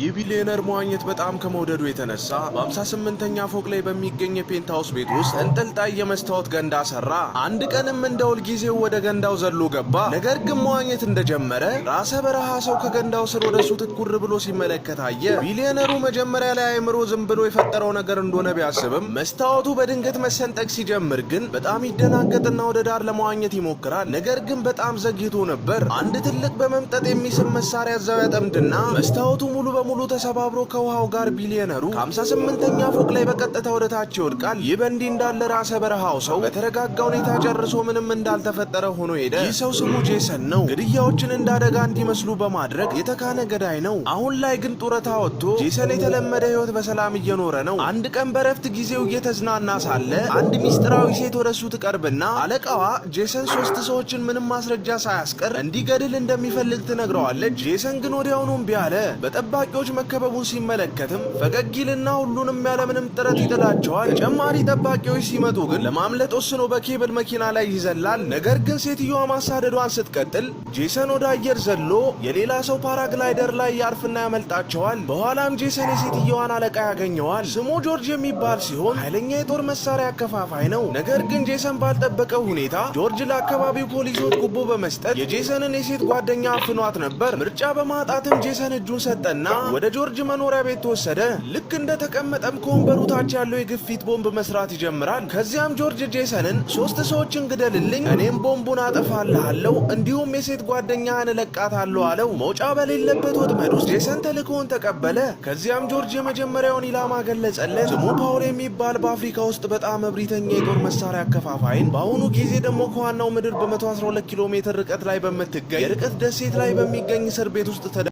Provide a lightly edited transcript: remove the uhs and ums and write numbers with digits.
የቢሊዮነር መዋኘት በጣም ከመውደዱ የተነሳ በ58ኛ ፎቅ ላይ በሚገኝ የፔንታውስ ቤት ውስጥ እንጥልጣይ የመስታወት ገንዳ ሰራ። አንድ ቀንም እንደ ሁልጊዜው ወደ ገንዳው ዘሎ ገባ። ነገር ግን መዋኘት እንደጀመረ ራሰ በረሃ ሰው ከገንዳው ስር ወደሱ ትኩር ብሎ ሲመለከት አየ። ቢሊዮነሩ መጀመሪያ ላይ አእምሮ ዝም ብሎ የፈጠረው ነገር እንደሆነ ቢያስብም መስታወቱ በድንገት መሰንጠቅ ሲጀምር ግን በጣም ይደናገጥና ወደ ዳር ለመዋኘት ይሞክራል። ነገር ግን በጣም ዘግይቶ ነበር። አንድ ትልቅ በመምጠጥ የሚስብ መሳሪያ እዛው ያጠምድና መስታወቱ ሙሉ በሙሉ ተሰባብሮ ከውሃው ጋር ቢሊዮነሩ ከ58ኛ ፎቅ ላይ በቀጥታ ወደ ታች ይወድቃል። ይህ በእንዲህ እንዳለ ራሰ በረሃው ሰው በተረጋጋ ሁኔታ ጨርሶ ምንም እንዳልተፈጠረ ሆኖ ሄደ። ይህ ሰው ስሙ ጄሰን ነው። ግድያዎችን እንዳደጋ እንዲመስሉ በማድረግ የተካነ ገዳይ ነው። አሁን ላይ ግን ጡረታ ወጥቶ ጄሰን የተለመደ ህይወት በሰላም እየኖረ ነው። አንድ ቀን በረፍት ጊዜው እየተዝናና ሳለ አንድ ሚስጥራዊ ሴት ወደሱ ትቀርብና አለቃዋ ጄሰን 3 ሰዎችን ምንም ማስረጃ ሳያስቀር እንዲገድል እንደሚፈልግ ትነግረዋለች። ጄሰን ግን ወዲያውኑ እምቢ አለ። በጠባቂዎች መከበቡን ሲመለከትም ፈገግ ይልና ሁሉንም ያለምንም ጥረት ይጥላቸዋል። ተጨማሪ ጠባቂዎች ሲመጡ ግን ለማምለጥ ወስኖ በኬብል መኪና ላይ ይዘላል። ነገር ግን ሴትዮዋ ማሳደዷን ስትቀጥል ጄሰን ወደ አየር ዘሎ የሌላ ሰው ፓራግላይደር ላይ ያርፍና ያመልጣቸዋል። በኋላም ጄሰን የሴትዮዋን አለቃ ያገኘዋል። ስሙ ጆርጅ የሚባል ሲሆን ኃይለኛ የጦር መሳሪያ አከፋፋይ ነው። ነገር ግን ጄሰን ባልጠበቀው ሁኔታ ጆርጅ ለአካባቢው ፖሊሶች ጉቦ በመስጠት የጄሰንን የሴት ጓደኛ አፍኗት ነበር። ምርጫ በማጣትም ጄሰን እጁን ሰጠና ወደ ጆርጅ መኖሪያ ቤት ተወሰደ። ልክ እንደተቀመጠም ከወንበሩ ታች ያለው የግፊት ቦምብ መስራት ይጀምራል። ከዚያም ጆርጅ ጄሰንን 3 ሰዎችን ግደልልኝ፣ እኔም ቦምቡን አጠፋልሃለሁ፣ እንዲሁም የሴት ጓደኛህን እለቃታለሁ አለው። መውጫ በሌለበት ወጥመድ ውስጥ ጄሰን ተልእኮውን ተቀበለ። ከዚያም ጆርጅ የመጀመሪያውን ኢላማ ገለጸለት። ስሙ ፓውል የሚባል በአፍሪካ ውስጥ በጣም እብሪተኛ የጦር መሳሪያ አከፋፋይን፣ በአሁኑ ጊዜ ደግሞ ከዋናው ምድር በ112 ኪሎ ሜትር ርቀት ላይ በምትገኝ የርቀት ደሴት ላይ በሚገኝ እስር ቤት ውስጥ